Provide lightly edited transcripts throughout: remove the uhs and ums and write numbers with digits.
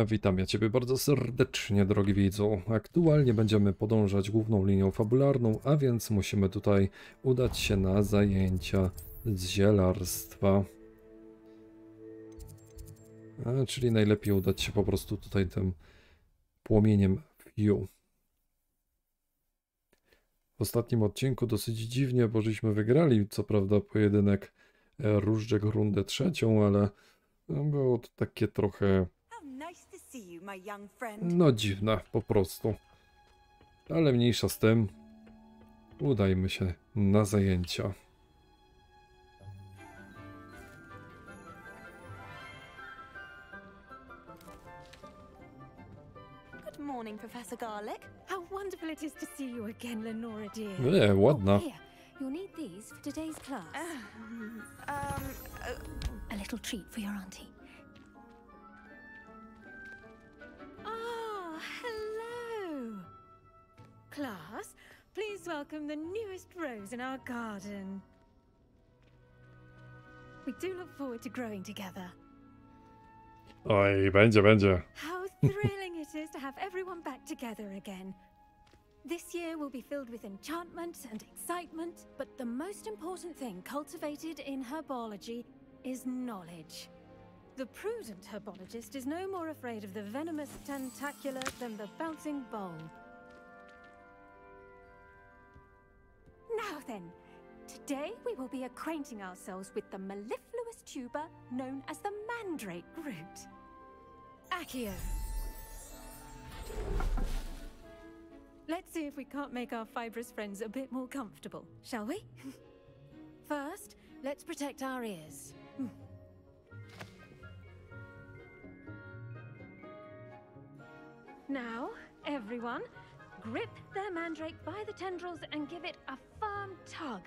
Witam ja Ciebie bardzo serdecznie, drogi widzu. Aktualnie będziemy podążać główną linią fabularną, a więc musimy tutaj udać się na zajęcia z zielarstwa. Czyli najlepiej udać się po prostu tutaj tym płomieniem Fiu. W ostatnim odcinku dosyć dziwnie, bo żeśmy wygrali, co prawda, pojedynek różdżek rundę trzecią, ale było to takie trochę... no dziwne po prostu. Ale mniejsza z tym. Udajmy się na zajęcia. Good morning, Professor Garlic. How wonderful it is to see you again, Lenora dear. Ładna. Oh, here, you'll need these for today's class. A little treat for your auntie. Ah, hello. Class, please welcome the newest rose in our garden. We do look forward to growing together. Oj, będzie. How thrilling it is to have everyone back together again. This year will be filled with enchantment and excitement, but the most important thing cultivated in herbology is knowledge. The prudent herbologist is no more afraid of the venomous tentacula than the bouncing bulb. Now then, today we will be acquainting ourselves with the mellifluous tuber known as the mandrake root. Accio. Let's see if we can't make our fibrous friends a bit more comfortable, shall we? First, let's protect our ears. Now, everyone, grip their mandrake by the tendrils and give it a firm tug.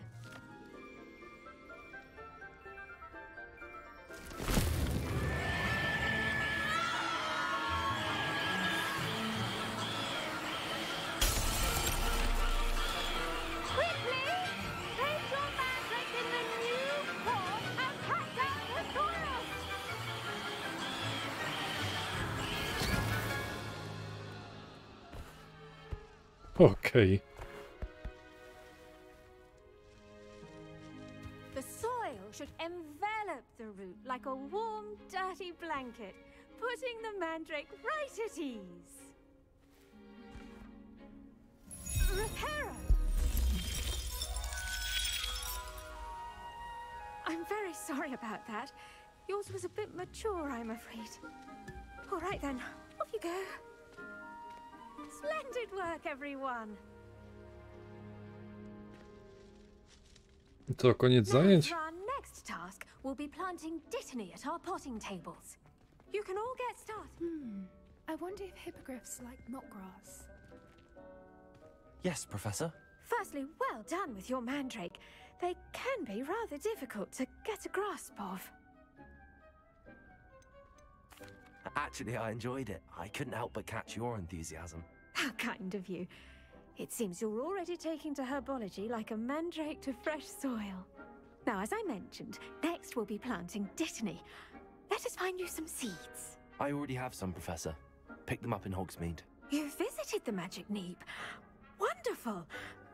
Okej. The soil should envelop the root like a warm, dirty blanket, putting the mandrake right at ease. Reparo! I'm very sorry about that. Yours was a bit mature, I'm afraid. All right then, off you go. Splendid work, everyone. To koniec zajęć. For our next task, we'll be planting dittany at our potting tables. You can all get started. I wonder if hippogriffs like knotgrass. Yes, Professor. Firstly, well done with your mandrake. They can be rather difficult to get a grasp of. Actually, I enjoyed it. I couldn't help but catch your enthusiasm. How kind of you. It seems you're already taking to herbology like a mandrake to fresh soil. Now, as I mentioned, next we'll be planting dittany. Let us find you some seeds. I already have some, Professor. Picked them up in Hogsmeade. You visited the Magic Neep. Wonderful!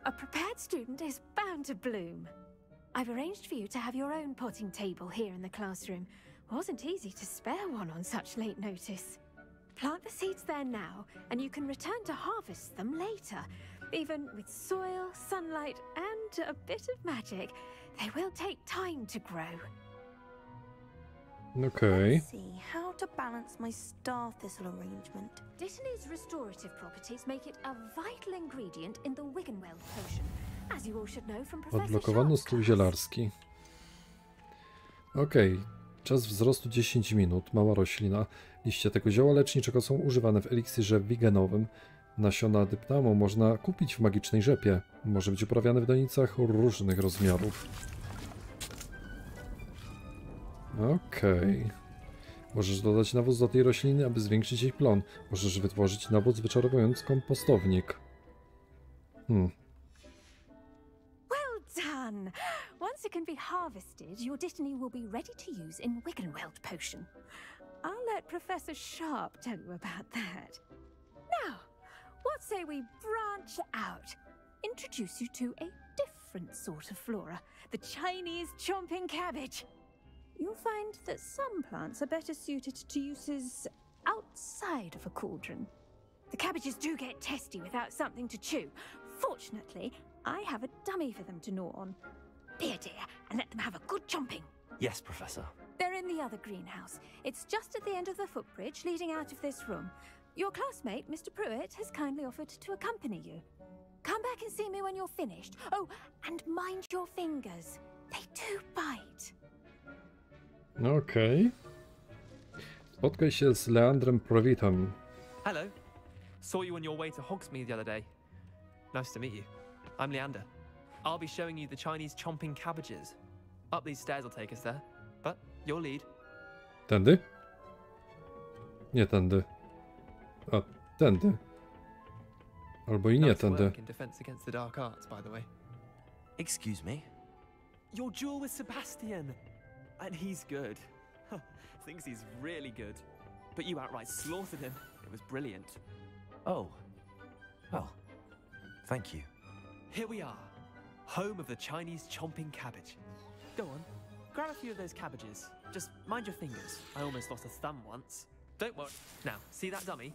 A prepared student is bound to bloom. I've arranged for you to have your own potting table here in the classroom. Wasn't easy to spare one on such late notice. Plant the seeds there now, and you can return to harvest them later. Even with soil, sunlight, and a bit of magic, they will take time to grow. Okej. Let's see how to balance my star thistle arrangement. Dittany's restorative properties make it a vital ingredient in the Wiggenweld potion, as you all should know from Professor Odblokowano Sharp's stół class. zielarski. Okej. Czas wzrostu 10 minut. Mała roślina. Liście tego zioła leczniczego są używane w eliksirze wigenowym. Nasiona dyptamu można kupić w magicznej rzepie. Może być uprawiane w donicach różnych rozmiarów. Okej. Możesz dodać nawóz do tej rośliny, aby zwiększyć jej plon. Możesz wytworzyć nawóz wyczarowując kompostownik. Well done! Once it can be harvested, your dittany will be ready to use in Wiggenweld potion. I'll let Professor Sharp tell you about that. Now, what say we branch out? Introduce you to a different sort of flora, the Chinese chomping cabbage. You'll find that some plants are better suited to uses outside of a cauldron. The cabbages do get testy without something to chew. Fortunately, I have a dummy for them to gnaw on. Be a dear and let them have a good chomping. Yes, Professor. They're in the other greenhouse. It's just at the end of the footbridge leading out of this room. Your classmate, Mr. Pruitt, has kindly offered to accompany you. Come back and see me when you're finished. Oh, and mind your fingers. They do bite. Okej. Spotkaj się z Leandrem Pruittem. Hello. Saw you on your way to Hogsmeade the other day. Nice to meet you. I'm Leander. I'll be showing you the Chinese chomping cabbages. Up these stairs will take us there, but your lead. Tędy? Nie tędy. A, tędy. Albo i nie Nice tędy. work in defense against the dark arts, by the way. Excuse me? Your duel with Sebastian! And he's good. Thinks he's really good. But you outright slaughtered him. It was brilliant. Oh. Well, thank you. Here we are. Home of the Chinese chomping cabbage. Go on. Grab a few of those cabbages. Just mind your fingers. I almost lost a thumb once. Don't worry. Now, see that dummy?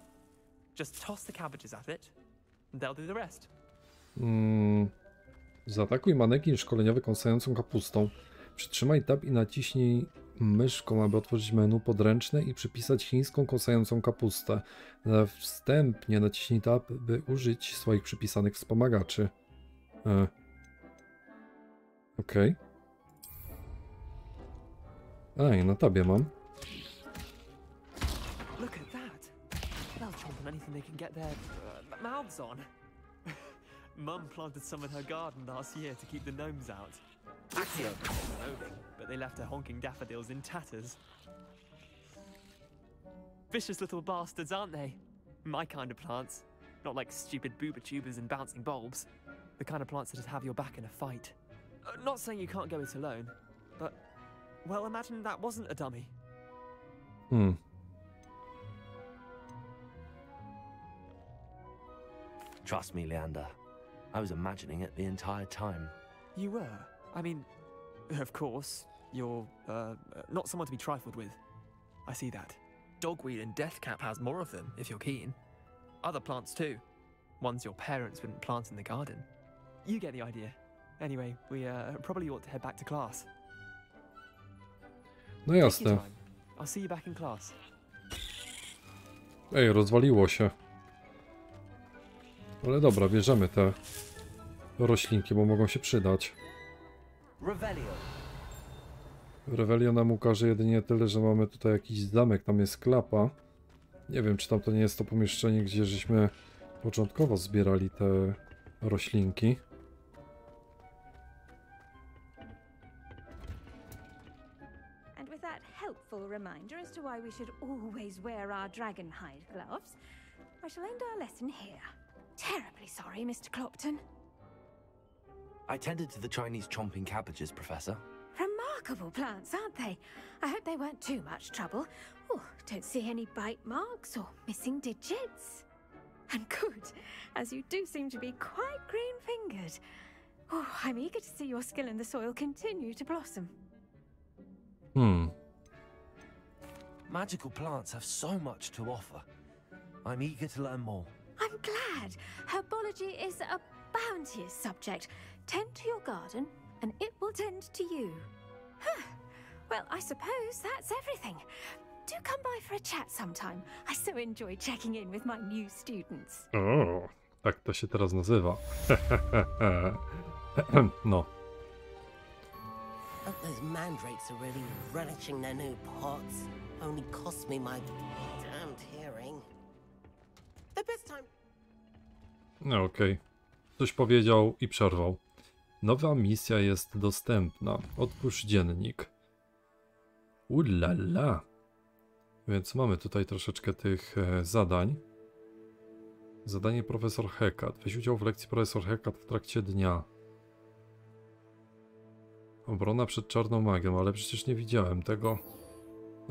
Just toss the cabbages at it, and they'll do the rest. Zaatakuj manekin szkoleniowy kąsającą kapustą. Przytrzymaj tab i naciśnij myszką, aby otworzyć menu podręczne i przypisać chińską kąsającą kapustę. Wstępnie naciśnij tab, by użyć swoich przypisanych wspomagaczy. Okej. Ej, na tabie mam. Look at that. They'll chomp on anything they can get their mouths on. Mum planted some in her garden last year to keep the gnomes out. Actually, but they left her honking daffodils in tatters. Vicious little bastards, aren't they? My kind of plants. Not like stupid booba tubers and bouncing bulbs. The kind of plants that just have your back in a fight. Not saying you can't go it alone, but, well, imagine that wasn't a dummy. Trust me, Leander. I was imagining it the entire time. You were? I mean, of course, you're, not someone to be trifled with. I see that. Dogweed and deathcap has more of them, if you're keen. Other plants too. Ones your parents wouldn't plant in the garden. You get the idea. Anyway, we probably ought to head back to class. No Take your jasne. time. I'll see you back in class. Ej, rozwaliło się. Ale dobra, bierzemy te roślinki, bo mogą się przydać. Revelio. Revelio nam ukaże jedynie tyle, że mamy tutaj jakiś zamek, tam jest klapa. Nie wiem, czy tam to nie jest to pomieszczenie, gdzie żeśmy początkowo zbierali te roślinki. And with that helpful reminder as to why we should always wear our dragon hide gloves, I shall end our lesson here. Terribly sorry, Mr. Clopton. I tended to the Chinese chomping cabbages, Professor. Remarkable plants, aren't they? I hope they weren't too much trouble. Oh, don't see any bite marks or missing digits. And good, as you do seem to be quite green-fingered. Oh, I'm eager to see your skill in the soil continue to blossom. Magical plants have so much to offer. I'm eager to learn more. I'm glad. Herbology is a bounteous subject. Tend to your garden, and it will tend to you. Well, I suppose that's everything. Do come by for a chat sometime. I so enjoy checking in with my new students. O, tak to się teraz nazywa. No. Hope those mandrakes are really relishing their new pots. Only cost me my damned hearing. The best time. No okej. Coś powiedział i przerwał. Nowa misja jest dostępna. Otwórz dziennik. Ulala. Więc mamy tutaj troszeczkę tych zadań. Zadanie profesor Hecat. Weź udział w lekcji profesor Hecat w trakcie dnia. Obrona przed czarną magią, ale przecież nie widziałem tego.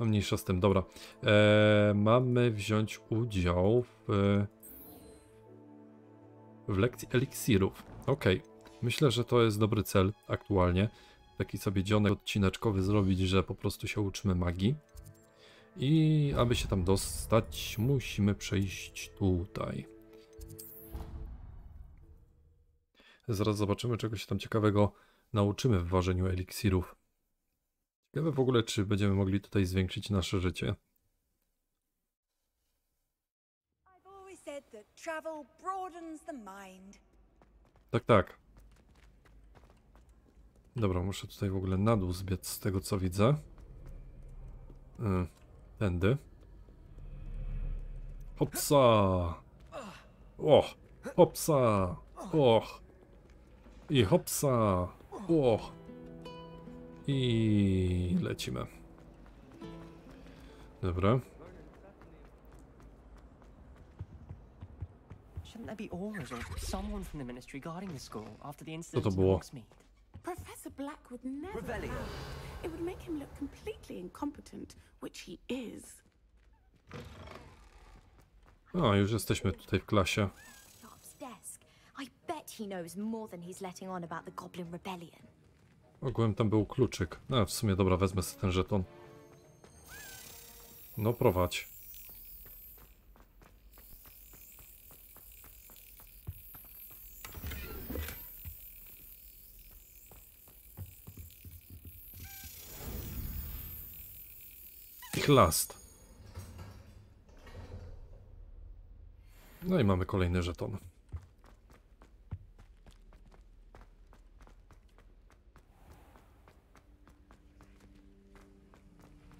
No mniejsza z tym, dobra. Mamy wziąć udział w lekcji eliksirów. Okej. Myślę, że to jest dobry cel aktualnie. Taki sobie dzionek odcineczkowy zrobić, że po prostu się uczymy magii. I aby się tam dostać, musimy przejść tutaj. Zaraz zobaczymy, czego się tam ciekawego nauczymy w ważeniu eliksirów. Ciekawe w ogóle, czy będziemy mogli tutaj zwiększyć nasze życie. Tak, tak. Dobra, muszę tutaj w ogóle na dół zbiec z tego, co widzę. Tędy. Hopsa! Och! Hopsa! Och! I hopsa! Och! I lecimy. Dobra. Shouldn't there be Aura's or someone from the ministry guarding the school after the Co incident to in było? Hogsmeade? Professor Black would never. Revelio. It would make him look completely incompetent, which he is. O, już jesteśmy tutaj w klasie. Sharp's desk. I bet he knows more than he's letting on about the Goblin Rebellion. Ogółem tam był kluczyk. No, w sumie dobra, wezmę sobie ten żeton. No, prowadź. Chlast. No i mamy kolejny żeton.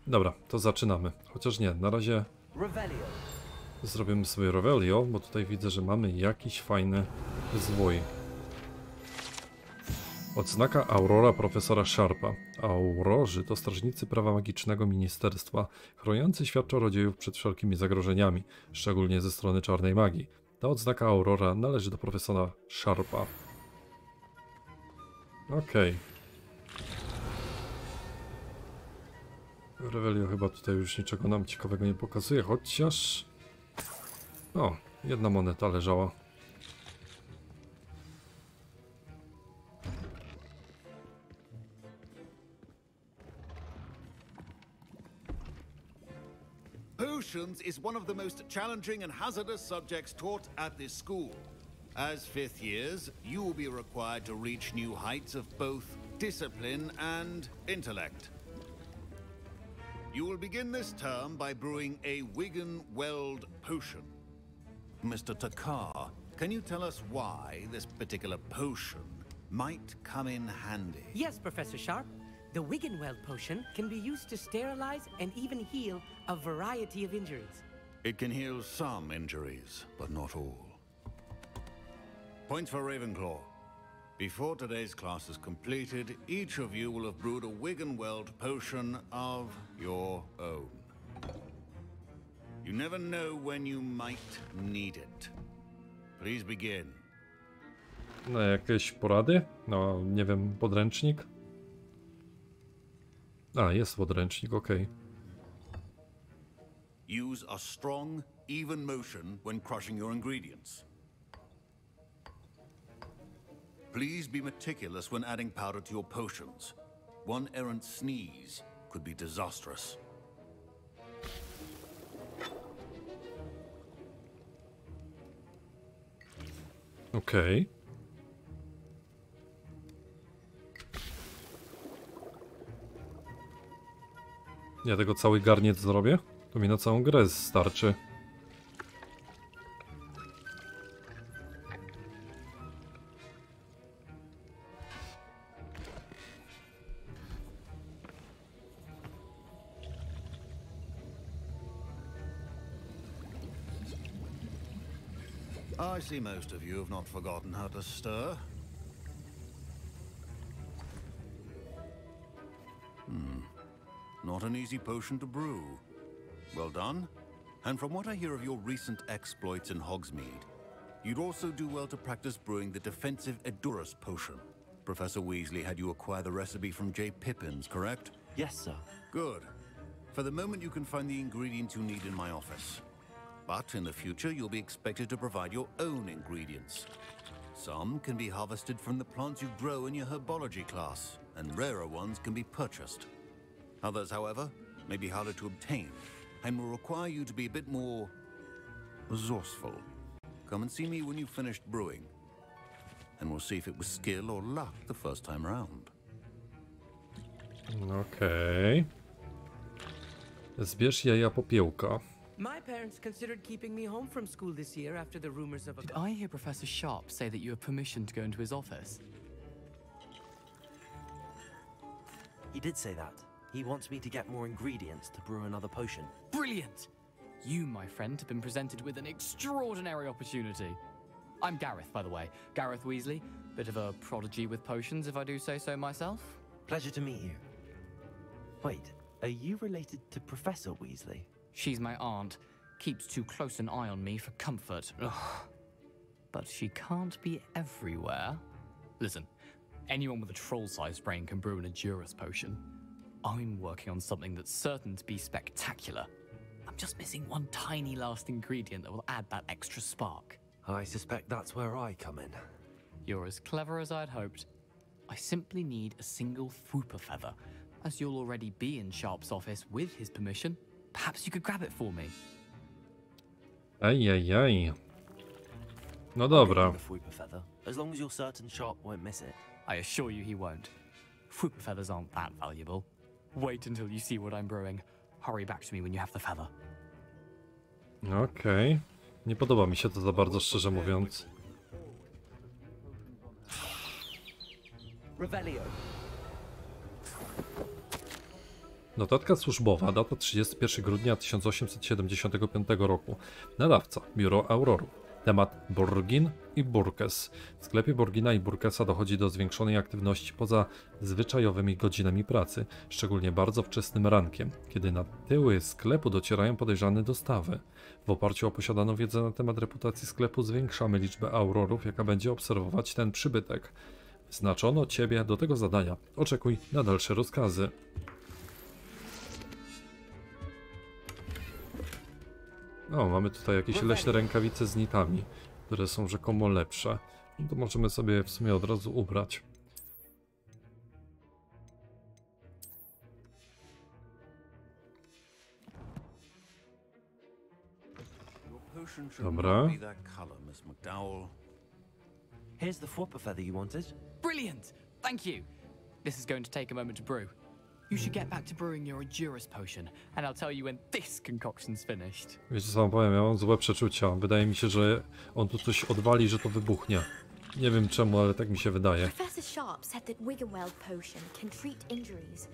Dobra, to zaczynamy. Chociaż nie, na razie Revelio. zrobimy sobie Revelio, bo tutaj widzę, że mamy jakiś fajny zwój. Odznaka Aurora profesora Sharpa. Aurorzy to strażnicy prawa magicznego ministerstwa, chroniący świat czarodziejów przed wszelkimi zagrożeniami, szczególnie ze strony czarnej magii. Ta odznaka Aurora należy do profesora Sharpa. Okej. Revelio chyba tutaj już niczego nam ciekawego nie pokazuje, chociaż... O, jedna moneta leżała. Potions is one of the most challenging and hazardous subjects taught at this school. As fifth years, you will be required to reach new heights of both discipline and intellect. You will begin this term by brewing a Wigan-Weld potion. Mr. Takar, can you tell us why this particular potion might come in handy? Yes, Professor Sharp. The Wigan-Weld potion can be used to sterilize and even heal a variety of injuries. It can heal some injuries, but not all. Points for Ravenclaw. Before today's class is completed, each of you will have brewed a Wigan-Weld potion of your own. You never know when you might need it. Please begin. No, jakieś porady? No, nie wiem, podręcznik? A, jest podręcznik, okej. Use a strong, even motion when crushing your ingredients. Please be meticulous when adding powder to your potions. One errant sneeze could be disastrous. Okej. Ja tego cały garniec zrobię? To mi na całą grę starczy. I see most of you have not forgotten how to stir. Not an easy potion to brew. Well done. And from what I hear of your recent exploits in Hogsmeade, you'd also do well to practice brewing the defensive Edurus potion. Professor Weasley had you acquire the recipe from J. Pippins, correct? Yes, sir. Good. For the moment, you can find the ingredients you need in my office. But in the future, you'll be expected to provide your own ingredients. Some can be harvested from the plants you grow in your herbology class, and rarer ones can be purchased. Others, however, may be harder to obtain, and will require you to be a bit more resourceful. Come and see me when you've finished brewing, and we'll see if it was skill or luck the first time round. Okej. Zbierz jaja popiełka. My parents considered keeping me home from school this year after the rumors of a... Did I hear Professor Sharp say that you have permission to go into his office? He did say that. He wants me to get more ingredients to brew another potion. Brilliant! You, my friend, have been presented with an extraordinary opportunity. I'm Gareth, by the way. Gareth Weasley. Bit of a prodigy with potions, if I do say so myself. Pleasure to meet you. Wait, are you related to Professor Weasley? She's my aunt. Keeps too close an eye on me for comfort. Ugh. But she can't be everywhere. Listen, anyone with a troll-sized brain can brew an Edurus potion. I'm working on something that's certain to be spectacular. I'm just missing one tiny last ingredient that will add that extra spark. I suspect that's where I come in. You're as clever as I'd hoped. I simply need a single Fwooper feather. As you'll already be in Sharp's office with his permission, perhaps you could grab it for me. Ajajaj. No dobra. The Fwooper feather, as long as you're certain Sharp won't miss it. I assure you he won't. Fwooper feathers aren't that valuable. Wait until you see what I'm brewing. Hurry back to me when you have the feather. Okej. Nie podoba mi się to za bardzo, szczerze mówiąc. Revelio. Notatka służbowa, data 31 grudnia 1875 roku. Nadawca, Biuro Aurorów. Temat Borgin i Burkes. W sklepie Borgina i Burkesa dochodzi do zwiększonej aktywności poza zwyczajowymi godzinami pracy, szczególnie bardzo wczesnym rankiem, kiedy na tyły sklepu docierają podejrzane dostawy. W oparciu o posiadaną wiedzę na temat reputacji sklepu zwiększamy liczbę Aurorów, jaka będzie obserwować ten przybytek. Wyznaczono Ciebie do tego zadania. Oczekuj na dalsze rozkazy. O, mamy tutaj jakieś leśne rękawice z nitami, które są rzekomo lepsze. No to możemy sobie w sumie od razu ubrać. Dobra. Here's the Fwooper feather you wanted. Brilliant! Thank you! This is going to take a moment to brew. You should get back to brewing your Edurus potion, and I'll tell you when this concoction's finished. Wiecie co wam powiem, ja mam złe przeczucia. Wydaje mi się, że on tu coś odwali, że to wybuchnie. Nie wiem czemu, ale tak mi się wydaje. Professor Sharp said that Wiggenweld potion can treat injuries.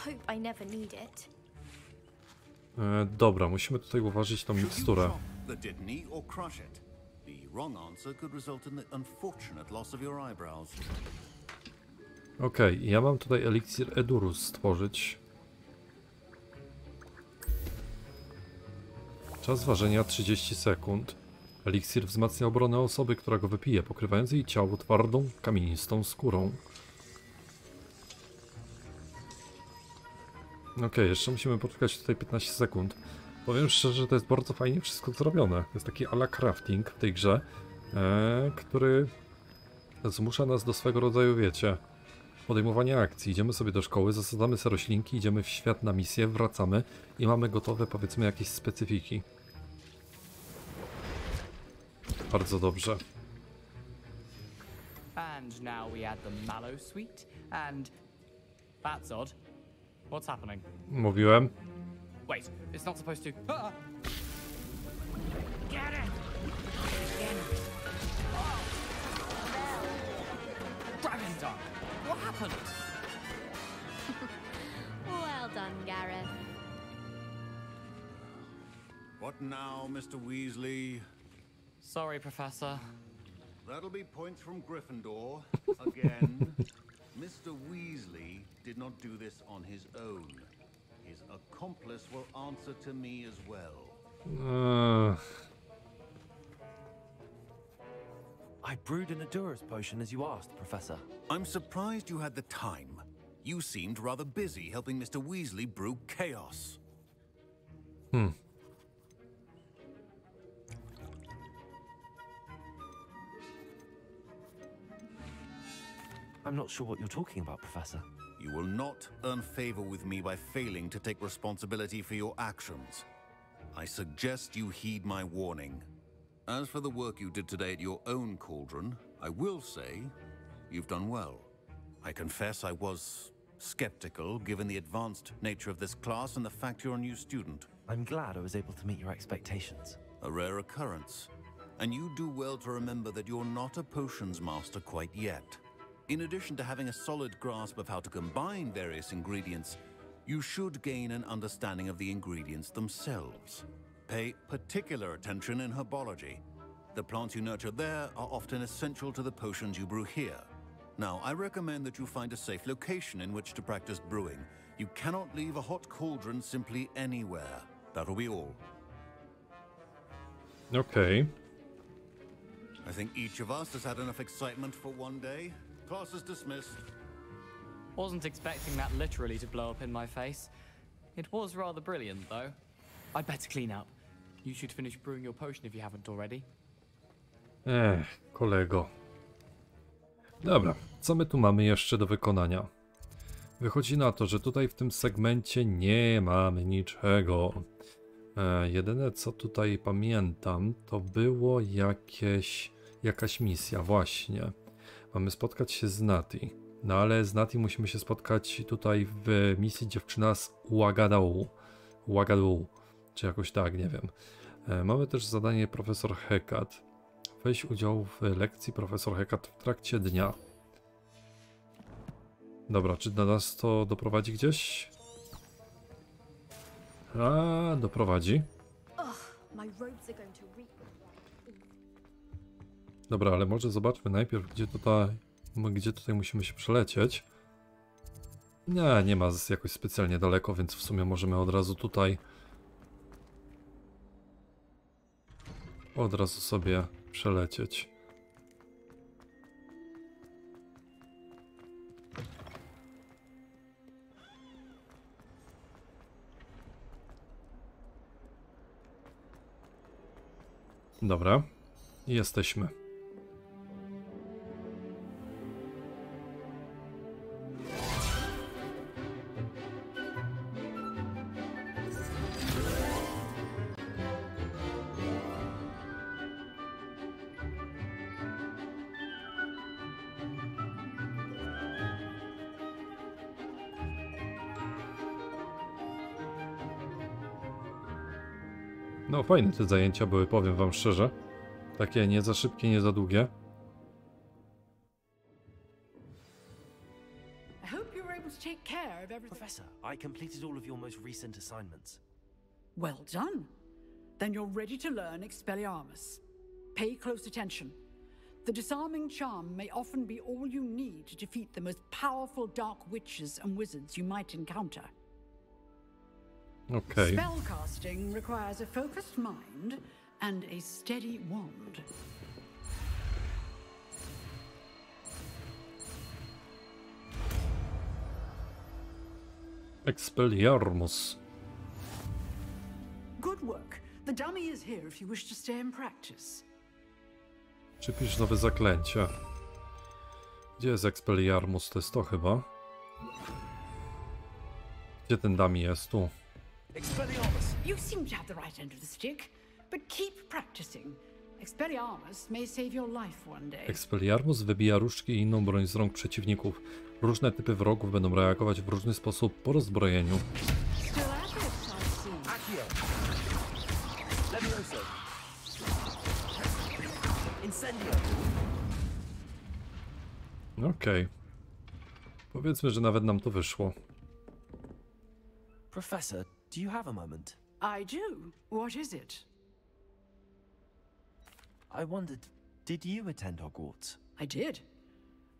Hope I never need it. Dobra, musimy tutaj uważać tą miksturę. Okej, ja mam tutaj eliksir Edurus stworzyć. Czas ważenia 30 sekund. Eliksir wzmacnia obronę osoby, która go wypije, pokrywając jej ciało twardą, kamienistą skórą. Okej, jeszcze musimy poczekać tutaj 15 sekund. Powiem szczerze, że to jest bardzo fajnie wszystko zrobione. To jest taki ala crafting w tej grze, który zmusza nas do swego rodzaju, wiecie, podejmowania akcji. Idziemy sobie do szkoły, zasadzamy sobie roślinki, idziemy w świat na misję, wracamy i mamy gotowe, powiedzmy, jakieś specyfiki. Bardzo dobrze. And now we add the mallow sweet and that's odd. What's happening? Mówiłem. Wait, it's not supposed to. Ah! Get it! Dragon Dog! What happened? Well done, Gareth. What now, Mr. Weasley? Sorry, Professor. That'll be points from Gryffindor. Again. Mr. Weasley did not do this on his own. His accomplice will answer to me as well. I brewed an Edurus potion as you asked, Professor. I'm surprised you had the time. You seemed rather busy helping Mr. Weasley brew chaos. I'm not sure what you're talking about, Professor. You will not earn favor with me by failing to take responsibility for your actions. I suggest you heed my warning. As for the work you did today at your own cauldron, I will say you've done well. I confess I was skeptical given the advanced nature of this class and the fact you're a new student. I'm glad I was able to meet your expectations. A rare occurrence. And you do well to remember that you're not a potions master quite yet. In addition to having a solid grasp of how to combine various ingredients, you should gain an understanding of the ingredients themselves. Pay particular attention in herbology. The plants you nurture there are often essential to the potions you brew here. Now, I recommend that you find a safe location in which to practice brewing. You cannot leave a hot cauldron simply anywhere. That'll be all. Okay. I think each of us has had enough excitement for one day. Class is dismissed. Wasn't expecting that literally to blow up in my face. It was rather brilliant, though. I'd better clean up. You should finish brewing your potion if you haven't already. Kolego. Dobra, co my tu mamy jeszcze do wykonania? Wychodzi na to, że tutaj w tym segmencie nie mamy niczego. Jedyne co tutaj pamiętam, to było jakaś misja, właśnie. Mamy spotkać się z Nati. No ale z Nati musimy się spotkać tutaj w misji Dziewczyna z Ouagadougou, czy jakoś tak, nie wiem. Mamy też zadanie Profesor Hecat. Weź udział w lekcji Profesor Hecat w trakcie dnia. Dobra, czy na nas to doprowadzi gdzieś? A, doprowadzi. Dobra, ale może zobaczmy najpierw, gdzie tutaj musimy się przelecieć. Nie ma jakoś specjalnie daleko, więc w sumie możemy od razu tutaj sobie przelecieć. Dobra, jesteśmy. No fajne te zajęcia były, powiem wam szczerze. Takie nie za szybkie, nie za długie. I hope you were able to take care of everything. Professor, I completed all of your most recent assignments. Well done. Then you're ready to learn Expelliarmus. Pay close attention. The disarming charm may often be all you need to defeat the most powerful dark witches and wizards you might encounter. Okay. Spellcasting requires a focused mind and a steady wand. Expelliarmus. Good work. The dummy is here if you wish to stay and practice. Przypisz nowe zaklęcie. Gdzie jest Expelliarmus? To jest to chyba. Gdzie ten dummy jest? Tu. Expelliarmus! You seem to have the right end of the stick, but keep practicing. Expelliarmus may save your life one day. Expelliarmus wybija różdżki i inną broń z rąk przeciwników. Różne typy wrogów będą reagować w różny sposób po rozbrojeniu. Okej. Powiedzmy, że nawet nam to wyszło. Professor, do you have a moment? I do. What is it? I wondered, did you attend Hogwarts? I did.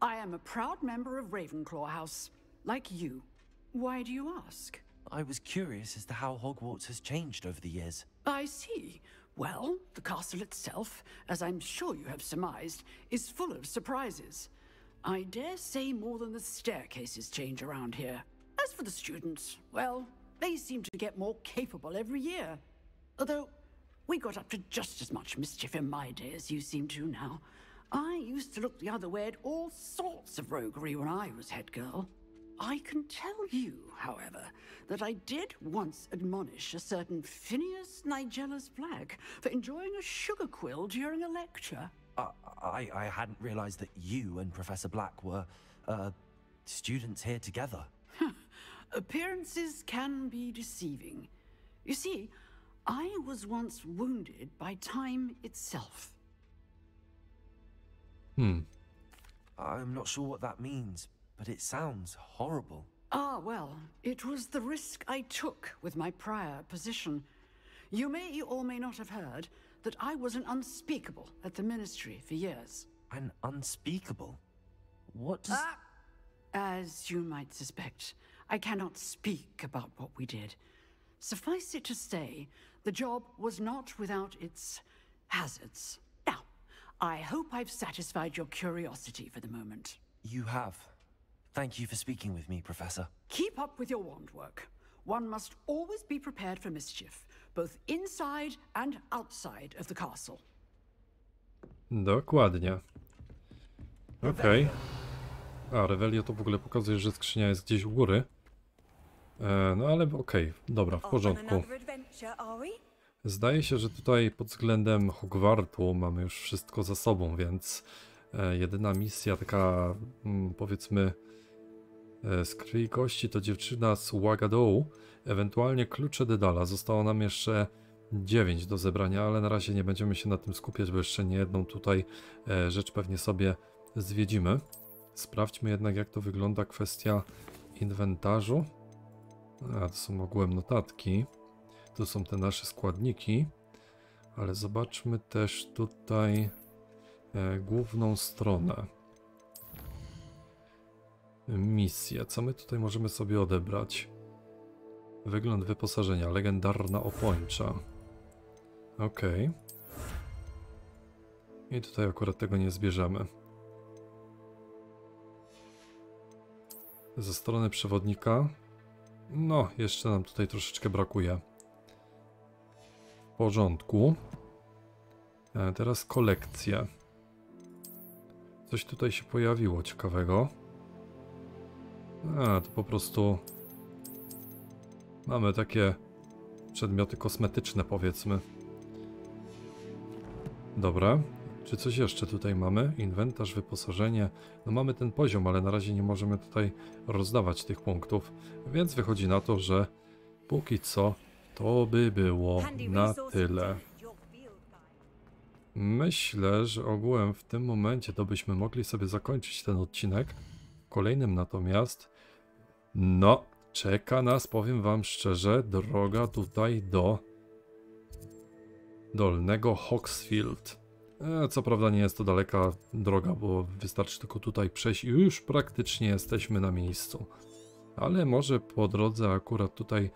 I am a proud member of Ravenclaw House, like you. Why do you ask? I was curious as to how Hogwarts has changed over the years. I see. Well, the castle itself, as I'm sure you have surmised, is full of surprises. I dare say more than the staircases change around here. As for the students, well, They seem to get more capable every year. Although, we got up to just as much mischief in my day as you seem to now. I used to look the other way at all sorts of roguery when I was head girl. I can tell you, however, that I did once admonish a certain Phineas Nigella's flag for enjoying a sugar quill during a lecture. I hadn't realized that you and Professor Black were, students here together. Appearances can be deceiving. You see, I was once wounded by time itself. I'm not sure what that means, but it sounds horrible. Ah, well, it was the risk I took with my prior position. You may or may not have heard that I was an unspeakable at the ministry for years. An unspeakable? What does... As you might suspect, I cannot speak about what we did. Suffice it to say, the job was not without its hazards. Now, I hope I've satisfied your curiosity for the moment. You have. Thank you for speaking with me, Professor. Keep up with your wand work. One must always be prepared for mischief, both inside and outside of the castle. Dokładnie. Okej. A, Revelio to w ogóle pokazuje, że skrzynia jest gdzieś u góry. No ale okej, dobra, w porządku. Zdaje się, że tutaj pod względem Hogwartu mamy już wszystko za sobą, więc jedyna misja taka, powiedzmy, z krwi i kości to dziewczyna z Wagadołu, ewentualnie klucze Dedala. Zostało nam jeszcze 9 do zebrania, ale na razie nie będziemy się na tym skupiać, bo jeszcze nie jedną tutaj rzecz pewnie sobie zwiedzimy. Sprawdźmy jednak, jak to wygląda kwestia inwentarzu. A, to są ogółem notatki. Tu są te nasze składniki. Ale zobaczmy też tutaj główną stronę. Misje. Co my tutaj możemy sobie odebrać? Wygląd wyposażenia. Legendarna opończa. Okej. I tutaj akurat tego nie zbierzemy. Ze strony przewodnika. No, jeszcze nam tutaj troszeczkę brakuje. W porządku. Teraz kolekcja. Coś tutaj się pojawiło ciekawego. A, to po prostu mamy takie przedmioty kosmetyczne, powiedzmy. Dobra. Czy coś jeszcze tutaj mamy? Inwentarz, wyposażenie. No mamy ten poziom, ale na razie nie możemy tutaj rozdawać tych punktów. Więc wychodzi na to, że póki co to by było na tyle. Myślę, że ogółem w tym momencie to byśmy mogli sobie zakończyć ten odcinek. W kolejnym natomiast, no, czeka nas, powiem wam szczerze, droga tutaj do Dolnego Hogsfield. Co prawda nie jest to daleka droga, bo wystarczy tylko tutaj przejść i już praktycznie jesteśmy na miejscu. Ale może po drodze akurat tutaj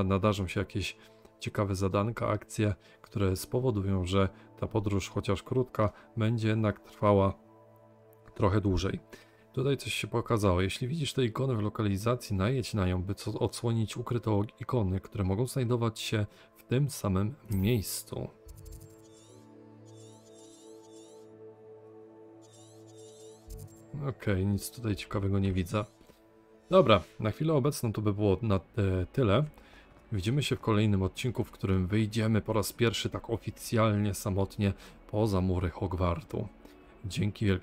nadarzą się jakieś ciekawe zadanka, akcje, które spowodują, że ta podróż, chociaż krótka, będzie jednak trwała trochę dłużej. Tutaj coś się pokazało. Jeśli widzisz tę ikonę w lokalizacji, najedź na nią, by odsłonić ukryte ikony, które mogą znajdować się w tym samym miejscu. Okej, nic tutaj ciekawego nie widzę. Dobra, na chwilę obecną to by było na tyle. Widzimy się w kolejnym odcinku, w którym wyjdziemy po raz pierwszy tak oficjalnie, samotnie poza mury Hogwartu. Dzięki wielkie.